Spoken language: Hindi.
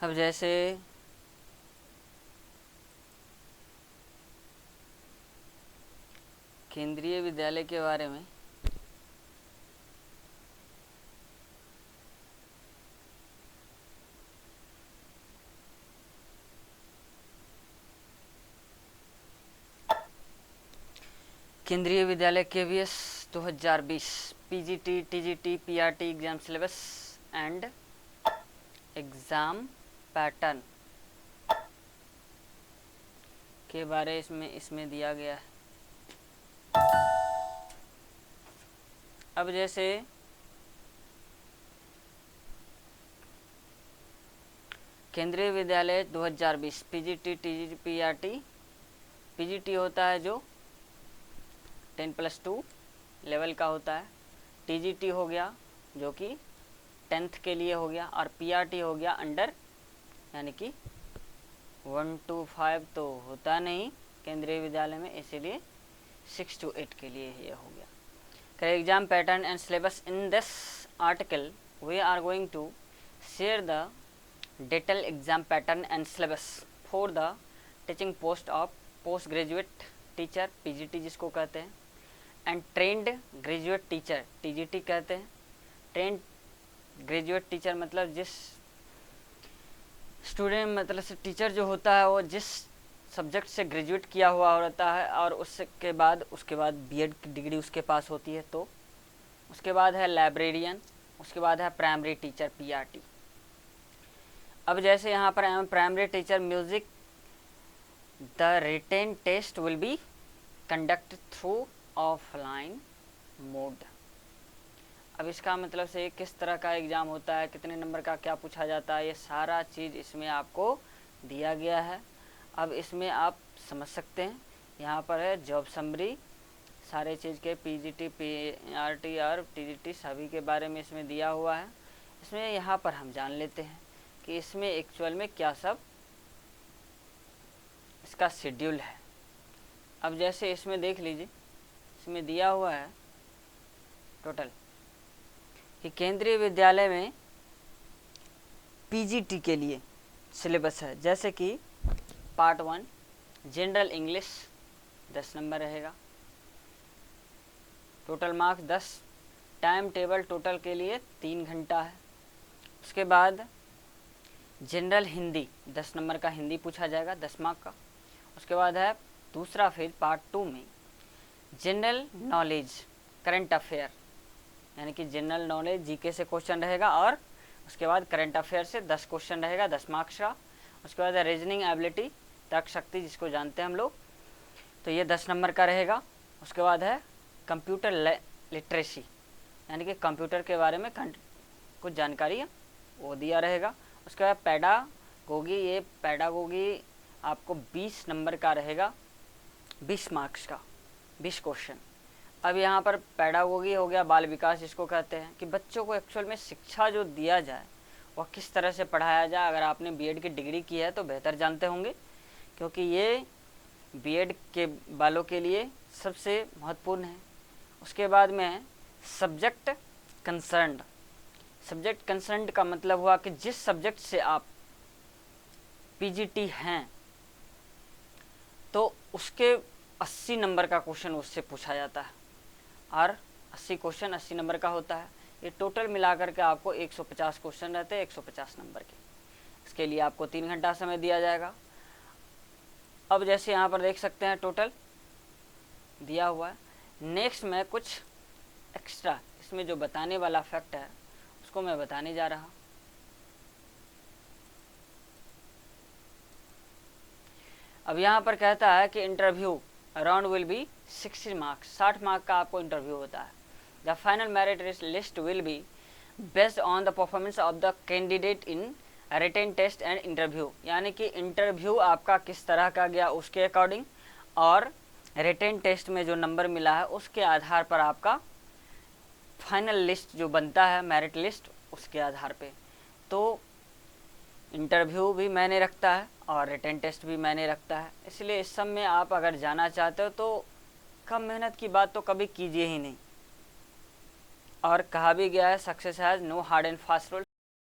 अब जैसे केंद्रीय विद्यालय के बारे में केंद्रीय विद्यालय KVS 2020 PGT TGT PRT exam syllabus and exam pattern के बारे में इसमें दिया गया है। अब जैसे केंद्रीय विद्यालय 2020 PGT TGT PRT, PGT होता है जो 10+2 लेवल का होता है, TGT हो गया जो कि 10th के लिए हो गया, और PRT हो गया अंडर, यानी कि 1 to 5 तो होता नहीं केंद्रीय विद्यालय में, इसीलिए 6 to 8 के लिए ये हो गया। Correct exam pattern and syllabus in this article we are going to share the detail exam pattern and syllabus for the teaching post of post graduate teacher PGT जिसको कहते हैं, and trained graduate teacher TGT कहते हैं। ट्रेंड ग्रेजुएट टीचर मतलब जिस स्टूडेंट मतलब से टीचर जो होता है वो जिस सब्जेक्ट से ग्रेजुएट किया हुआ होता है और उसके बाद B.Ed की डिग्री उसके पास होती है, तो उसके बाद है लाइब्रेरियन, उसके बाद है प्राइमरी टीचर PRT। अब जैसे यहाँ पर primary teacher music, the written test will be conduct through offline mode. अब इसका मतलब से किस तरह का एग्ज़ाम होता है, कितने नंबर का क्या पूछा जाता है, ये सारा चीज़ इसमें आपको दिया गया है। अब इसमें आप समझ सकते हैं, यहाँ पर है जॉब समरी, सारे चीज़ के PGT PRT और TGT सभी के बारे में इसमें दिया हुआ है। इसमें यहाँ पर हम जान लेते हैं कि इसमें एक्चुअल में क्या सब इसका शेड्यूल है। अब जैसे इसमें देख लीजिए, इसमें दिया हुआ है टोटल कि केंद्रीय विद्यालय में PGT के लिए सिलेबस है, जैसे कि पार्ट 1 जनरल इंग्लिश 10 नंबर रहेगा, total marks 10, time table total के लिए 3 घंटा है। उसके बाद जनरल हिंदी 10 नंबर का हिंदी पूछा जाएगा 10 मार्क का। उसके बाद है दूसरा फेज पार्ट 2 में जनरल नॉलेज करंट अफेयर, यानी कि जनरल नॉलेज GK से क्वेश्चन रहेगा, और उसके बाद करंट अफेयर से 10 क्वेश्चन रहेगा 10 मार्क्स का। उसके बाद है रीजनिंग एबिलिटी, तर्क शक्ति जिसको जानते हैं हम लोग, तो ये 10 नंबर का रहेगा। उसके बाद है कंप्यूटर लिटरेसी, यानी कि कंप्यूटर के बारे में कुछ जानकारी वो दिया रहेगा। उसके बाद पैडागोगी, ये पैडागोगी आपको 20 नंबर का रहेगा, 20 मार्क्स का 20 क्वेश्चन। अब यहाँ पर पैडागोगी हो गया बाल विकास जिसको कहते हैं, कि बच्चों को एक्चुअल में शिक्षा जो दिया जाए वह किस तरह से पढ़ाया जाए। अगर आपने B.Ed की डिग्री की है तो बेहतर जानते होंगे, क्योंकि ये B.Ed के वालों के लिए सबसे महत्वपूर्ण है। उसके बाद में सब्जेक्ट कंसर्न्ड, सब्जेक्ट कंसर्न्ड का मतलब हुआ कि जिस सब्जेक्ट से आप PGT हैं तो उसके 80 नंबर का क्वेश्चन उससे पूछा जाता है, और 80 क्वेश्चन 80 नंबर का होता है। ये टोटल मिलाकर के आपको 150 क्वेश्चन रहते हैं 150 नंबर के। इसके लिए आपको 3 घंटा समय दिया जाएगा। अब जैसे यहाँ पर देख सकते हैं टोटल दिया हुआ है। नेक्स्ट में कुछ एक्स्ट्रा इसमें जो बताने वाला फैक्ट है उसको मैं बताने जा रहा। अब यहाँ पर कहता है कि interview around will be 60 marks, 60 mark का आपको इंटरव्यू होता है। The final merit list will be based on the performance of the candidate in written test and interview, यानी कि इंटरव्यू आपका किस तरह का गया उसके अकॉर्डिंग, और रिटन टेस्ट में जो नंबर मिला है उसके आधार पर आपका फाइनल लिस्ट जो बनता है मेरिट लिस्ट उसके आधार पे। तो इंटरव्यू भी मैंने रखता है और रिटन टेस्ट भी मैंने रखता है, इसलिए इस सब में आप अगर जाना चाहते हो तो कम मेहनत की बात तो कभी कीजिए ही नहीं। और कहा भी गया है success has no hard and fast rule.